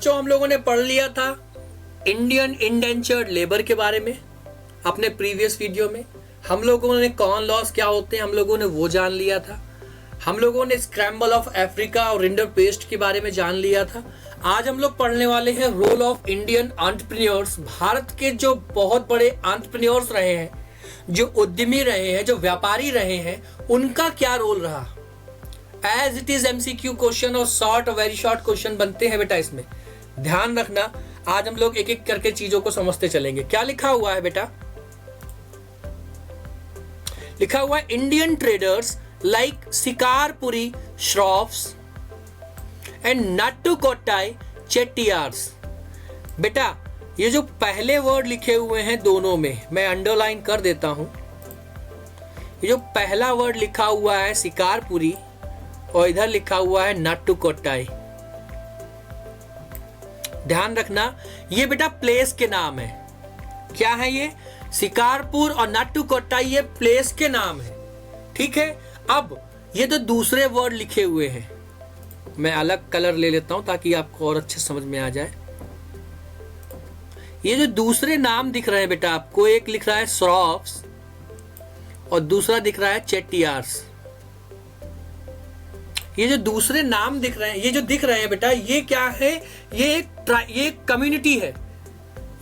बच्चों हम लोगों ने पढ़ लिया था इंडियन इंडेंचर्ड लेबर के बारे में अपने प्रीवियस वीडियो में। हम लोगों ने कॉर्न लॉस क्या होते हैं हम लोगों ने वो जान लिया था। हम लोगों ने स्क्रैम्बल ऑफ अफ्रीका और रिंडर पेस्ट के बारे में जान लिया था। आज हम लोग पढ़ने वाले हैं role of Indian entrepreneurs. Bharat के जो बहुत बड़े एंटरप्रेन्योर्स रहे हैं, जो उद्यमी रहे हैं, जो व्यापारी रहे हैं, उनका क्या रोल रहा। As it is MCQ question और शॉर्ट और वेरी शॉर्ट क्वेश्चन बनते हैं बेटा। इसमें ध्यान रखना, आज हम लोग एक एक करके चीजों को समझते चलेंगे। क्या लिखा हुआ है बेटा? लिखा हुआ है Indian traders like Shikarpuri shroffs and Nattukottai Chettiars. बेटा ये जो पहले वर्ड लिखे हुए हैं दोनों में, मैं अंडरलाइन कर देता हूं। ये जो पहला वर्ड लिखा हुआ है शिकारपुरी और इधर लिखा हुआ है नाट्टुकोट्टाई, ध्यान रखना ये बेटा प्लेस के नाम है। क्या है ये? शिकारपुर और नाट्टुकोट्टाई ये प्लेस के नाम है, ठीक है। अब ये तो दूसरे वर्ड लिखे हुए हैं, मैं अलग कलर ले लेता हूं ताकि आपको और अच्छे समझ में आ जाए। ये जो दूसरे नाम दिख रहे हैं बेटा आपको, एक लिख रहा है श्रॉफ्स और दूसरा दिख रहा है चेट्टियार्स। ये जो दूसरे नाम दिख रहे हैं, ये जो दिख रहे हैं बेटा, ये क्या है? ये एक कम्युनिटी है,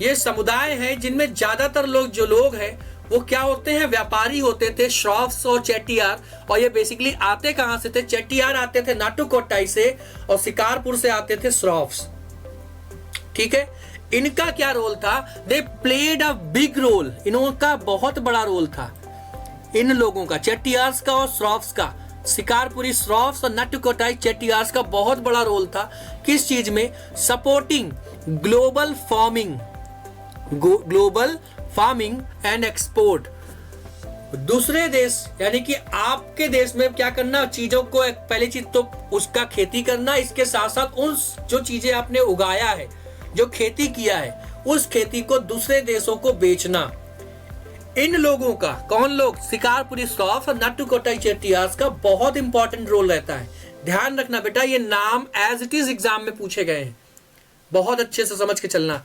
ये समुदाय है जिनमें ज्यादातर लोग हैं वो क्या होते हैं? व्यापारी होते थे, श्रॉफ्स और चेट्टियार। और ये बेसिकली आते कहां से थे? चेट्टियार आते थे नाट्टुकोट्टाई से और शिकारपुर से आते थे श्रॉफ्स, ठीक है। इनका क्या रोल था? They played a big role, इनका बहुत बड़ा रोल था इन लोगों का, चेट्टियार्स का और श्रॉफ्स का। शिकारपुरी श्रॉफ्स और नाट्टुकोट्टाई चेट्टियार्स का बहुत बड़ा रोल था। किस चीज में? Supporting global farming and export. दूसरे देश यानी कि आपके देश में क्या करना? चीजों को, पहली चीज तो उसका खेती करना, इसके साथ साथ उन जो चीजें आपने उगाया है, जो खेती किया है, उस खेती को दूसरे देशों को बेचना। इन लोगों का, कौन लोग? शिकारपुरी श्रॉफ्स और नाट्टुकोट्टाई चेट्टियार्स का बहुत इंपॉर्टेंट रोल रहता है। ध्यान रखना बेटा, ये नाम एज इट इज एग्जाम में पूछे गए हैं, बहुत अच्छे से समझ के चलना।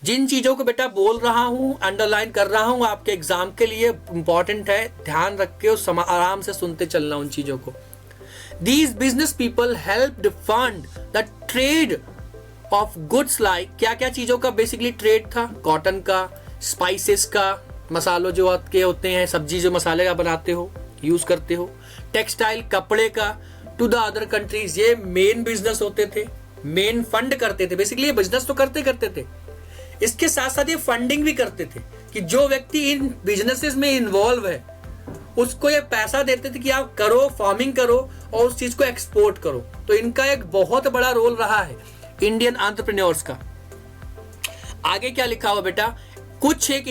जिन चीजों को बेटा बोल रहा हूं, अंडरलाइन कर रहा हूं, आपके एग्जाम के लिए इंपॉर्टेंट है, ध्यान रख के और आराम से सुनते चलना उन चीजों को। These business people helped fund the trade off goods like, क्या क्या चीजों का बेसिकली ट्रेड था? कॉटन का, स्पाइसेस का, मसालों जो आपके होते हैं, सब्जी जो मसाले का बनाते हो, यूज करते हो, टेक्सटाइल कपड़े का, टू द अदर कंट्रीज। ये मेन बिजनेस होते थे, मेन फंड करते थे। बेसिकली ये बिजनेस तो करते थे, इसके साथ साथ ये फंडिंग भी करते थे कि जो व्यक्ति इन बिजनेसेस में इन्वॉल्व है उसको ये पैसा देते थे कि आप करो, फार्मिंग करो और उस चीज को एक्सपोर्ट करो। तो इनका एक बहुत बड़ा रोल रहा है इंडियन एंटरप्रेन्योर्स का। आगे क्या लिखा हुआ बेटा? कुछ एक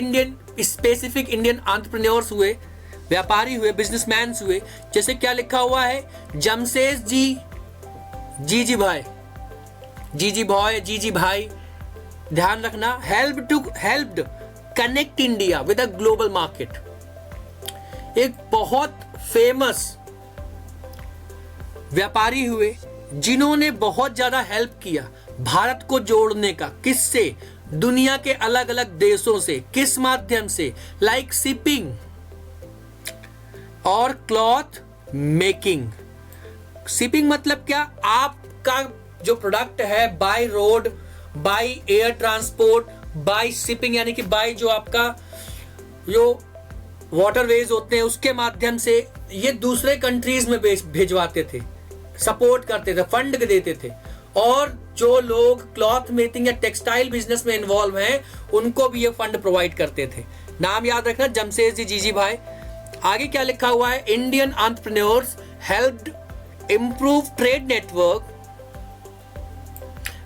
स्पेसिफिक इंडियन एंटरप्रेन्योर्स हुए, व्यापारी हुए, बिजनेसमैन हुए। जैसे क्या लिखा हुआ है? जमशेदजी जीजी भाई, ध्यान रखना, helped connect India with a global market. एक बहुत फेमस व्यापारी हुए जिन्होंने बहुत ज्यादा हेल्प किया भारत को जोड़ने का। किससे? दुनिया के अलग अलग देशों से। किस माध्यम से? लाइक शिपिंग और क्लॉथ मेकिंग। शिपिंग मतलब क्या? आपका जो प्रोडक्ट है by road, by air transport, by shipping यानी कि बाय जो आपका जो वाटरवेज होते हैं उसके माध्यम से ये दूसरे कंट्रीज में भेजवाते थे, सपोर्ट करते थे, फंड देते थे। और जो लोग क्लॉथ मेकिंग या टेक्सटाइल बिजनेस में इन्वॉल्व हैं उनको भी ये फंड प्रोवाइड करते थे। नाम याद रखना, जमशेदजी जीजी भाई। आगे क्या लिखा हुआ है? Indian entrepreneurs helped improve trade network,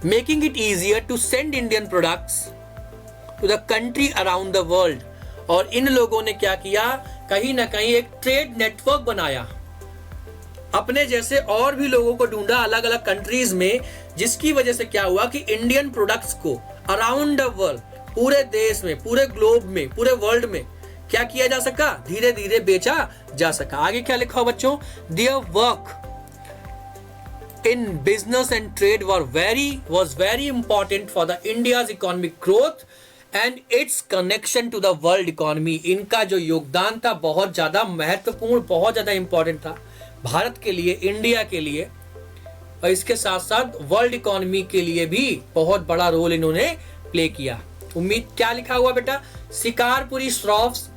making it easier to send Indian products to the country around the world. और इन लोगों ने क्या किया? कहीं ना कहीं एक ट्रेड नेटवर्क बनाया, अपने जैसे और भी लोगों को ढूंढा अलग अलग कंट्रीज में, जिसकी वजह से क्या हुआ कि इंडियन प्रोडक्ट्स को अराउंड द वर्ल्ड, पूरे देश में, पूरे ग्लोब में, पूरे वर्ल्ड में क्या किया जा सका? धीरे धीरे बेचा जा सका। आगे क्या लिखा हो बच्चों? Their work in business and trade was very important for the India's economic growth and its connection to the world economy. इनका जो योगदान था बहुत ज़्यादा महत्वपूर्ण, बहुत ज़्यादा इंपॉर्टेंट था भारत के लिए, इंडिया के लिए, और इसके साथ साथ वर्ल्ड इकोनॉमी के लिए भी बहुत बड़ा रोल इन्होंने प्ले किया। उम्मीद क्या लिखा हुआ बेटा? शिकारपुरी श्रॉफ्स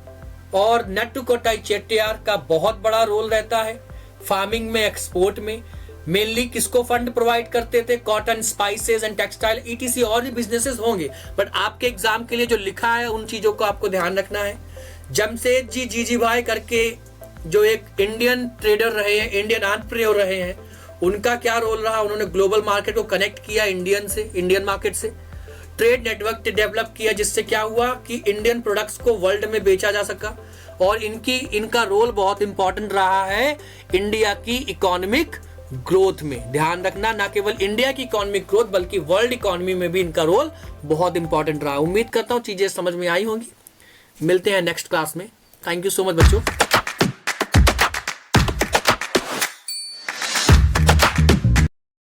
और नट्टुकोट्टाई चेट्टियार का बहुत बड़ा रोल रहता है फार्मिंग में, एक्सपोर्ट में। मेनली किसको फंड प्रोवाइड करते थे? Cotton, spices and textile etc और भी बिजनेसेस होंगे, बट आपके एग्जाम के लिए जो लिखा है उन चीजों को आपको ध्यान रखना है। जमशेदजी जीजीभाई करके जो एक इंडियन ट्रेडर रहे हैं, इंडियन एंटरप्रेन्योर रहे हैं, उनका क्या रोल रहा? उन्होंने ग्लोबल मार्केट को कनेक्ट किया इंडियन मार्केट से, ट्रेड नेटवर्क डेवलप किया, जिससे क्या हुआ कि इंडियन प्रोडक्ट्स को वर्ल्ड में बेचा जा सका। और इनका रोल बहुत इंपॉर्टेंट रहा है इंडिया की इकोनॉमिक ग्रोथ में। ध्यान रखना, ना केवल इंडिया की इकोनॉमिक ग्रोथ बल्कि वर्ल्ड इकोनॉमी में भी इनका रोल बहुत इंपॉर्टेंट रहा। उम्मीद करता हूँ चीजें समझ में आई होंगी। मिलते हैं नेक्स्ट क्लास में। थैंक यू सो मच बच्चों।